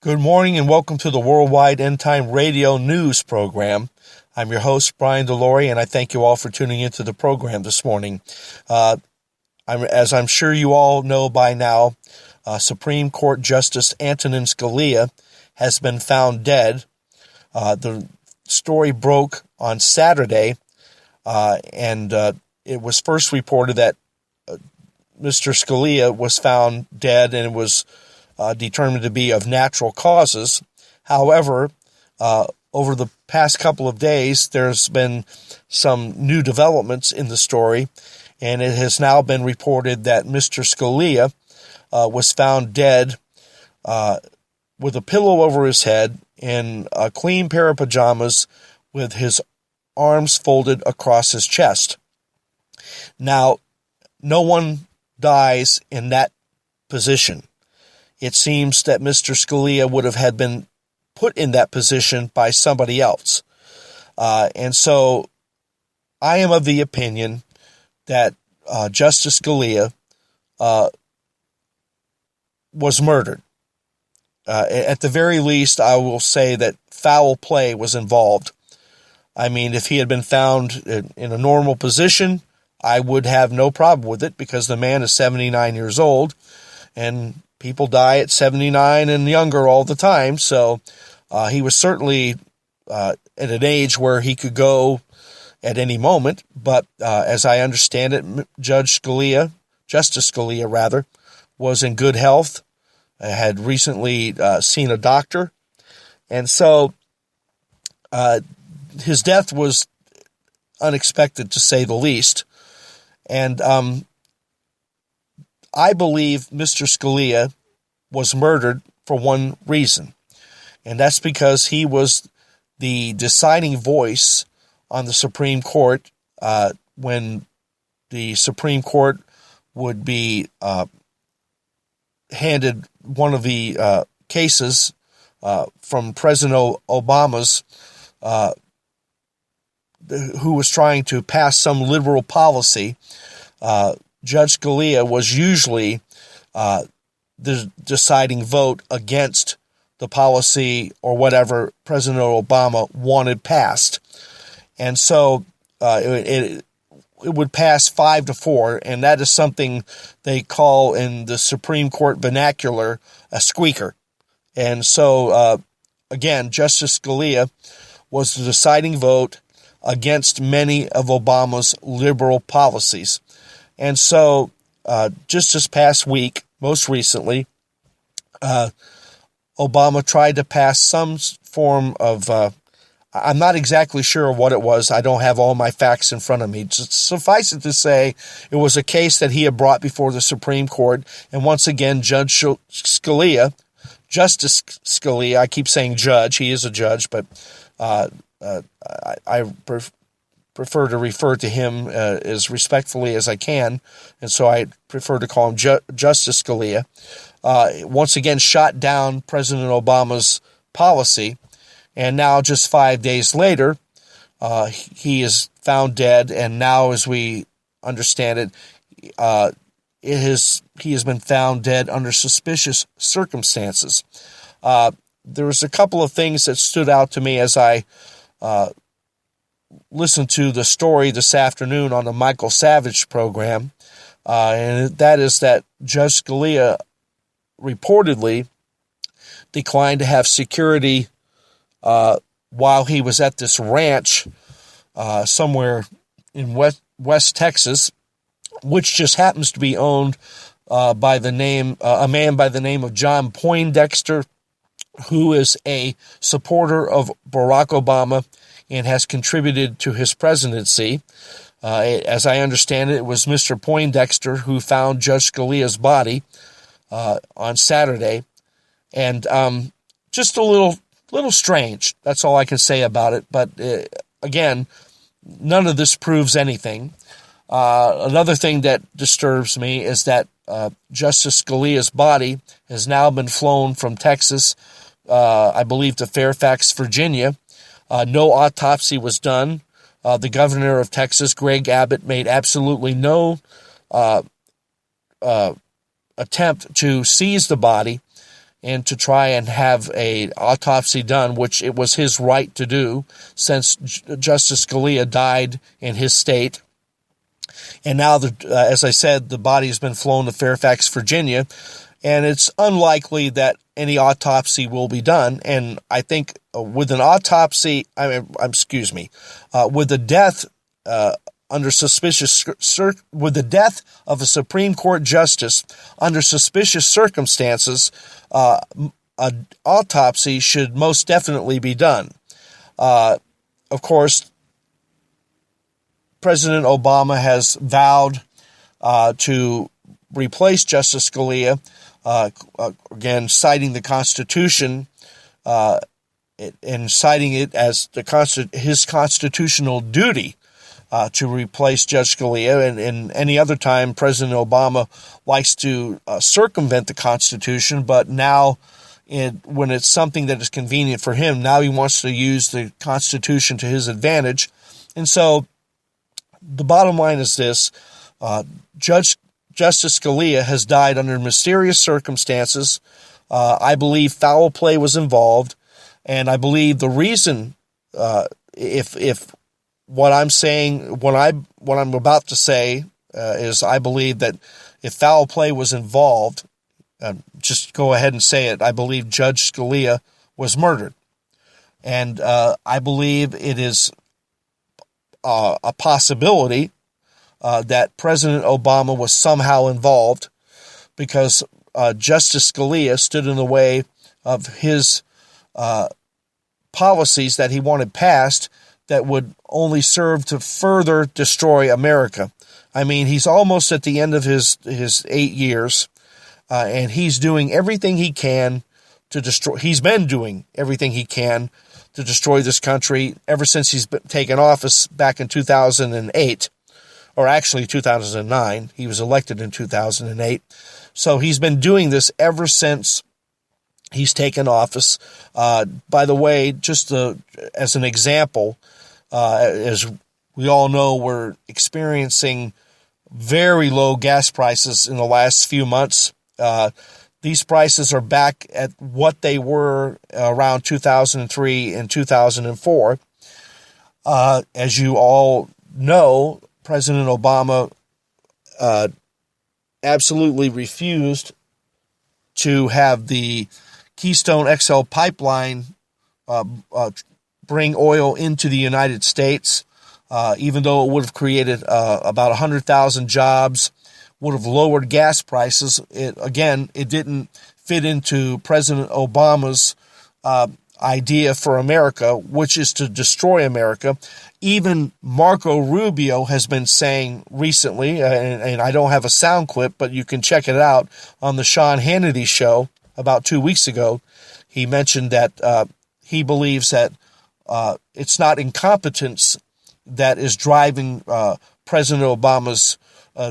Good morning and welcome to the Worldwide Endtime Radio News Program. I'm your host, Brian Delory, and I thank you all for tuning into the program this morning. As I'm sure you all know by now, Supreme Court Justice Antonin Scalia has been found dead. The story broke on Saturday, and it was first reported that Mr. Scalia was found dead and was determined to be of natural causes. However, over the past couple of days, there's been some new developments in the story, and it has now been reported that Mr. Scalia was found dead with a pillow over his head in a clean pair of pajamas with his arms folded across his chest. Now, no one dies in that position. It seems that Mr. Scalia would have been put in that position by somebody else. And so I am of the opinion that Justice Scalia was murdered. At the very least, I will say that foul play was involved. I mean, if he had been found in a normal position, I would have no problem with it because the man is 79 years old, and people die at 79 and younger all the time, so he was certainly at an age where he could go at any moment, but as I understand it, Justice Scalia, was in good health, had recently seen a doctor, and so his death was unexpected, to say the least, and I believe Mr. Scalia was murdered for one reason, and that's because he was the deciding voice on the Supreme Court when the Supreme Court would be handed one of the cases from President Obama's, who was trying to pass some liberal policy. Judge Scalia was usually the deciding vote against the policy or whatever President Obama wanted passed. And so it would pass 5-4, and that is something they call in the Supreme Court vernacular a squeaker. And so, again, Justice Scalia was the deciding vote against many of Obama's liberal policies. And so just this past week, most recently, Obama tried to pass some form of, I'm not exactly sure what it was. I don't have all my facts in front of me. Just suffice it to say, it was a case that he had brought before the Supreme Court. And once again, Justice Scalia, I keep saying judge, he is a judge, but I prefer to refer to him as respectfully as I can, and so I prefer to call him Justice Scalia, once again shot down President Obama's policy, and now just 5 days later, he is found dead, and now, as we understand it, he has been found dead under suspicious circumstances. There was a couple of things that stood out to me as I listened to the story this afternoon on the Michael Savage program, and that is that Judge Scalia reportedly declined to have security while he was at this ranch somewhere in West Texas, which just happens to be owned by a man by the name of John Poindexter, who is a supporter of Barack Obama and has contributed to his presidency. As I understand it, it was Mr. Poindexter who found Judge Scalia's body on Saturday, and just a little strange. That's all I can say about it. But again, none of this proves anything. Another thing that disturbs me is that Justice Scalia's body has now been flown from Texas, I believe, to Fairfax, Virginia. No autopsy was done. The governor of Texas, Greg Abbott, made absolutely no attempt to seize the body, and to try and have a autopsy done, which it was his right to do since Justice Scalia died in his state. And now, as I said, the body has been flown to Fairfax, Virginia, and it's unlikely that any autopsy will be done. And I think with an autopsy, with the death with the death of a Supreme Court justice under suspicious circumstances, an autopsy should most definitely be done. Of course, President Obama has vowed to replace Justice Scalia, again, citing the Constitution and citing it as his constitutional duty to replace Judge Scalia. And any other time, President Obama likes to circumvent the Constitution, but now when it's something that is convenient for him, now he wants to use the Constitution to his advantage. And so the bottom line is this: Justice Scalia has died under mysterious circumstances. I believe foul play was involved, and I believe the reason, if what I'm saying, what I'm about to say, is I believe that if foul play was involved, just go ahead and say it. I believe Judge Scalia was murdered, and I believe it is a possibility that President Obama was somehow involved, because Justice Scalia stood in the way of his policies that he wanted passed that would only serve to further destroy America. I mean, he's almost at the end of his 8 years, and he's doing everything he can to destroy. He's been doing everything he can to destroy this country ever since he's been taken office back in 2008, or actually 2009. He was elected in 2008. So he's been doing this ever since he's taken office. By the way, just as an example, as we all know, we're experiencing very low gas prices in the last few months. These prices are back at what they were around 2003 and 2004. As you all know, President Obama absolutely refused to have the Keystone XL pipeline bring oil into the United States, even though it would have created about 100,000 jobs, would have lowered gas prices. It didn't fit into President Obama's idea for America, which is to destroy America. Even Marco Rubio has been saying recently, and I don't have a sound clip, but you can check it out on the Sean Hannity show about 2 weeks ago. He mentioned that he believes that it's not incompetence that is driving President Obama's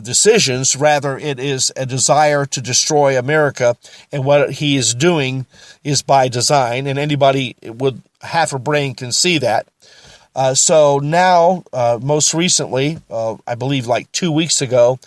decisions. Rather, it is a desire to destroy America, and what he is doing is by design, and anybody with half a brain can see that. So now, most recently, I believe like 2 weeks ago,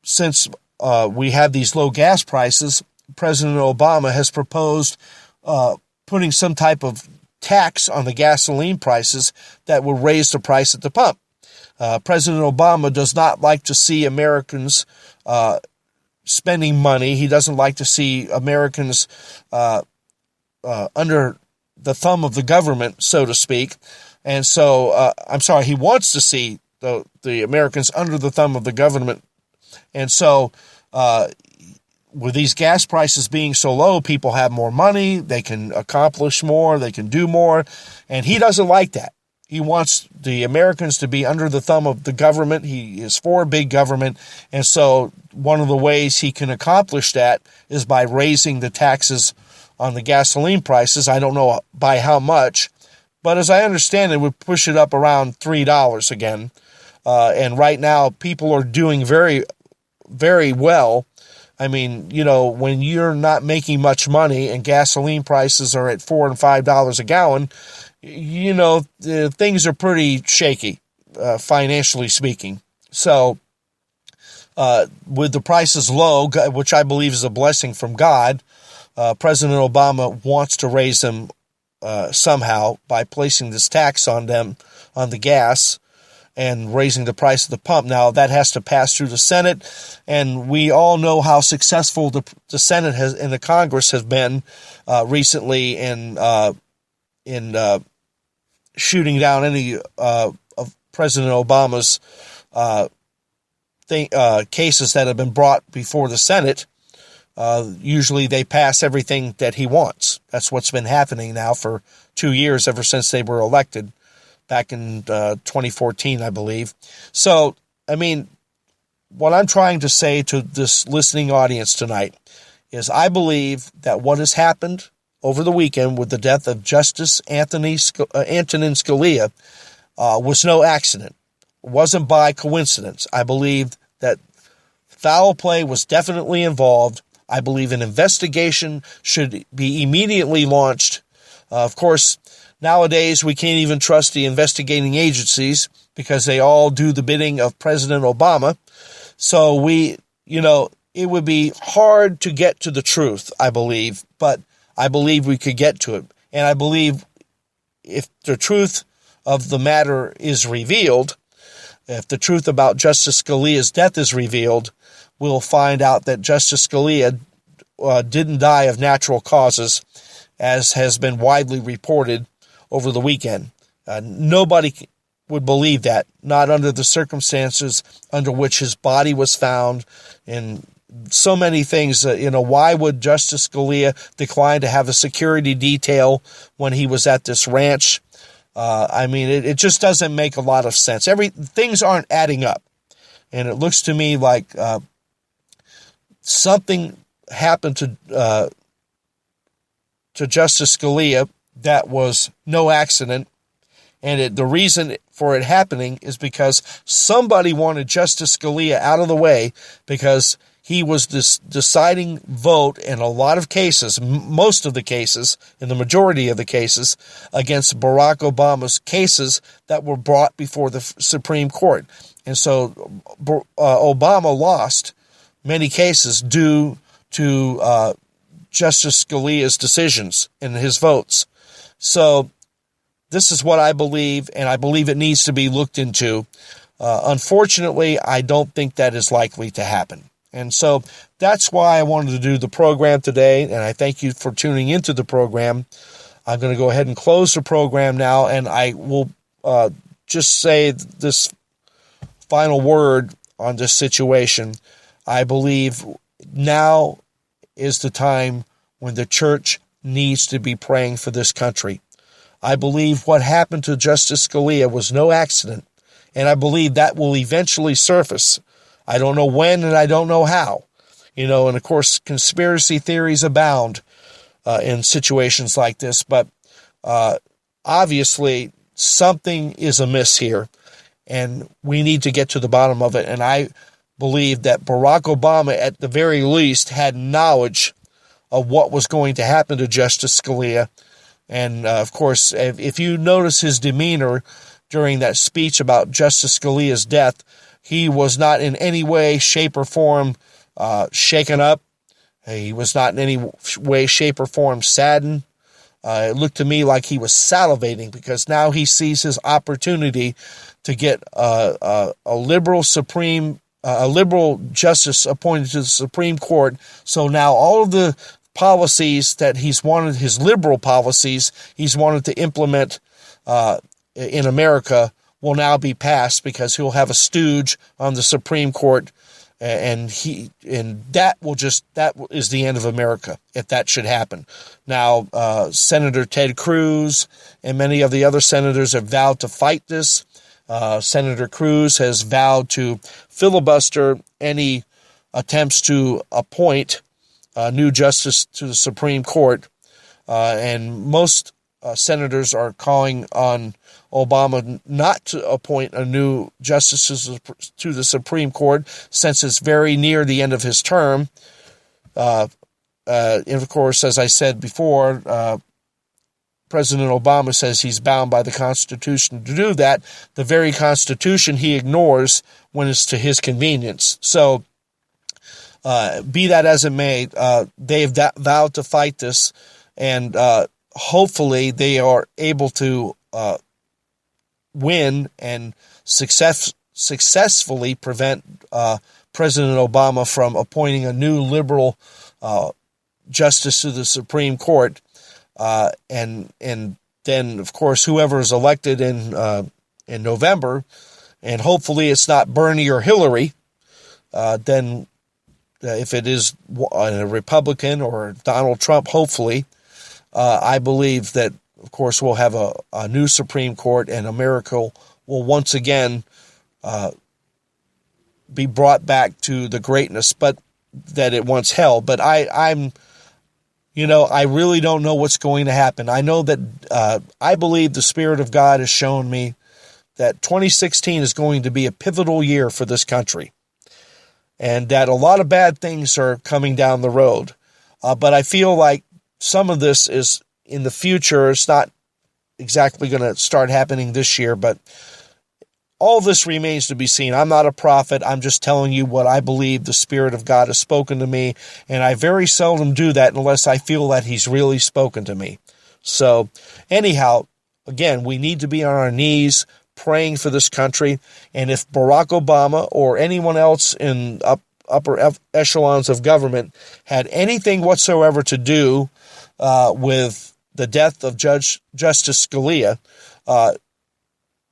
since we have these low gas prices, President Obama has proposed putting some type of tax on the gasoline prices that will raise the price at the pump. President Obama does not like to see Americans spending money. He doesn't like to see Americans under the thumb of the government, so to speak. And so, he wants to see the Americans under the thumb of the government. And so, with these gas prices being so low, people have more money, they can accomplish more, they can do more, and he doesn't like that. He wants the Americans to be under the thumb of the government. He is for big government, and so one of the ways he can accomplish that is by raising the taxes on the gasoline prices. I don't know by how much, but as I understand it, would push it up around $3 again. And right now, people are doing very, very well. I mean, when you're not making much money and gasoline prices are at $4 and $5 a gallon, things are pretty shaky, financially speaking. So, with the prices low, which I believe is a blessing from God, President Obama wants to raise them somehow by placing this tax on them, on the gas, and raising the price of the pump. Now, that has to pass through the Senate, and we all know how successful the Senate has and the Congress has been recently in shooting down any of President Obama's cases that have been brought before the Senate. Usually they pass everything that he wants. That's what's been happening now for 2 years, ever since they were elected back in 2014, I believe. So, I mean, what I'm trying to say to this listening audience tonight is I believe that what has happened over the weekend with the death of Justice Antonin Scalia was no accident. It wasn't by coincidence. I believe that foul play was definitely involved. I believe an investigation should be immediately launched. Of course, nowadays we can't even trust the investigating agencies because they all do the bidding of President Obama. So it would be hard to get to the truth, I believe, but I believe we could get to it. And I believe if the truth of the matter is revealed, if the truth about Justice Scalia's death is revealed, we'll find out that Justice Scalia didn't die of natural causes, as has been widely reported over the weekend. Nobody would believe that, not under the circumstances under which his body was found, and so many things. Why would Justice Scalia decline to have a security detail when he was at this ranch? It just doesn't make a lot of sense. Things aren't adding up, and it looks to me like something happened to Justice Scalia that was no accident, and the reason for it happening is because somebody wanted Justice Scalia out of the way, because he was this deciding vote in a lot of cases, most of the cases, in the majority of the cases, against Barack Obama's cases that were brought before the Supreme Court. And so Obama lost many cases due to Justice Scalia's decisions and his votes. So this is what I believe, and I believe it needs to be looked into. Unfortunately, I don't think that is likely to happen. And so that's why I wanted to do the program today, and I thank you for tuning into the program. I'm going to go ahead and close the program now, and I will just say this final word on this situation. I believe now is the time when the church needs to be praying for this country. I believe what happened to Justice Scalia was no accident, and I believe that will eventually surface. I don't know when, and I don't know how. And of course, conspiracy theories abound in situations like this, but obviously something is amiss here, and we need to get to the bottom of it. And I believe that Barack Obama, at the very least, had knowledge of what was going to happen to Justice Scalia. And of course, if you notice his demeanor during that speech about Justice Scalia's death, he was not in any way, shape, or form shaken up. He was not in any way, shape, or form saddened. It looked to me like he was salivating, because now he sees his opportunity to get a liberal justice appointed to the Supreme Court. So now all of the policies that he's wanted, his liberal policies he's wanted to implement in America, will now be passed, because he'll have a stooge on the Supreme Court, and that is the end of America if that should happen. Now, Senator Ted Cruz and many of the other senators have vowed to fight this. Senator Cruz has vowed to filibuster any attempts to appoint a new justice to the Supreme Court, and most senators are calling on Obama not to appoint a new justice to the Supreme Court, since it's very near the end of his term. And of course, as I said before, President Obama says he's bound by the Constitution to do that, the very Constitution he ignores when it's to his convenience. So Be that as it may, they have vowed to fight this, and hopefully they are able to win and successfully prevent President Obama from appointing a new liberal justice to the Supreme Court, and then of course whoever is elected in November, and hopefully it's not Bernie or Hillary. Then if it is a Republican or Donald Trump, hopefully, I believe that of course we'll have a new Supreme Court, and America will once again be brought back to the greatness but that it once held. But I really don't know what's going to happen. I know that I believe the Spirit of God has shown me that 2016 is going to be a pivotal year for this country, and that a lot of bad things are coming down the road. But I feel like some of this is in the future. It's not exactly going to start happening this year, but all this remains to be seen. I'm not a prophet. I'm just telling you what I believe the Spirit of God has spoken to me, and I very seldom do that unless I feel that He's really spoken to me. So anyhow, again, we need to be on our knees praying for this country, and if Barack Obama or anyone else in upper echelons of government had anything whatsoever to do with the death of Justice Scalia,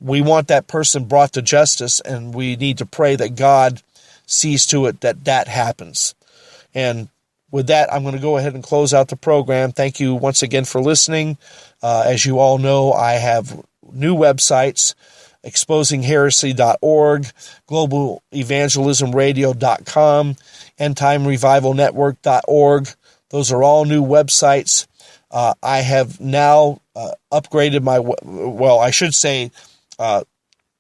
we want that person brought to justice, and we need to pray that God sees to it that happens. And with that, I'm going to go ahead and close out the program. Thank you once again for listening. As you all know, I have new websites: exposingheresy.org, globalevangelismradio.com, endtimerevivalnetwork.org. Those are all new websites. I have now upgraded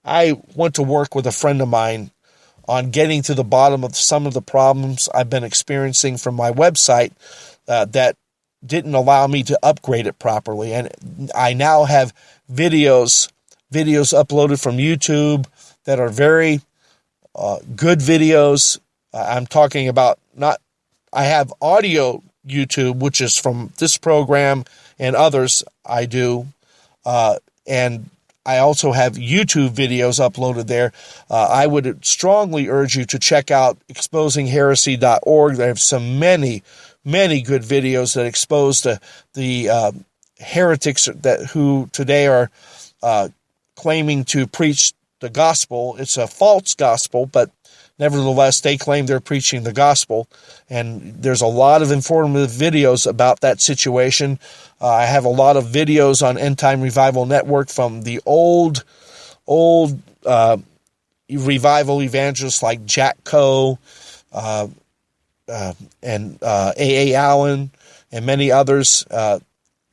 I went to work with a friend of mine on getting to the bottom of some of the problems I've been experiencing from my website that didn't allow me to upgrade it properly. And I now have videos uploaded from YouTube that are very good videos. I'm talking about I have audio YouTube, which is from this program and others I do, and I also have YouTube videos uploaded there. I would strongly urge you to check out exposingheresy.org. They have many good videos that expose the heretics who today are claiming to preach the gospel. It's a false gospel, but nevertheless, they claim they're preaching the gospel, and there's a lot of informative videos about that situation. I have a lot of videos on Endtime Revival Network from the old revival evangelists like Jack Coe and A.A. Allen and many others.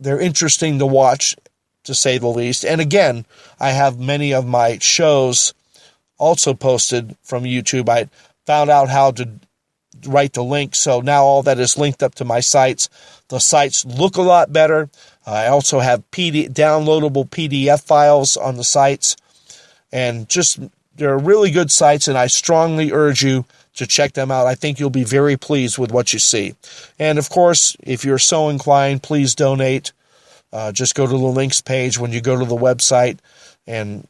They're interesting to watch, to say the least. And again, I have many of my shows also posted from YouTube. I found out how to write the link, so now all that is linked up to my sites. The sites look a lot better. I also have downloadable PDF files on the sites, and they're really good sites, and I strongly urge you to check them out. I think you'll be very pleased with what you see. And of course, if you're so inclined, please donate. Just go to the links page when you go to the website and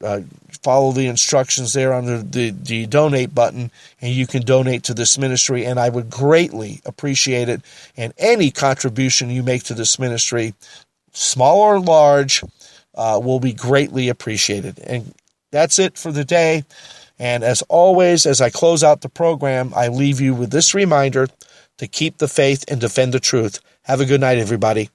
follow the instructions there under the donate button, and you can donate to this ministry, and I would greatly appreciate it. And any contribution you make to this ministry, small or large, will be greatly appreciated. And that's it for the day. And as always, as I close out the program, I leave you with this reminder to keep the faith and defend the truth. Have a good night, everybody.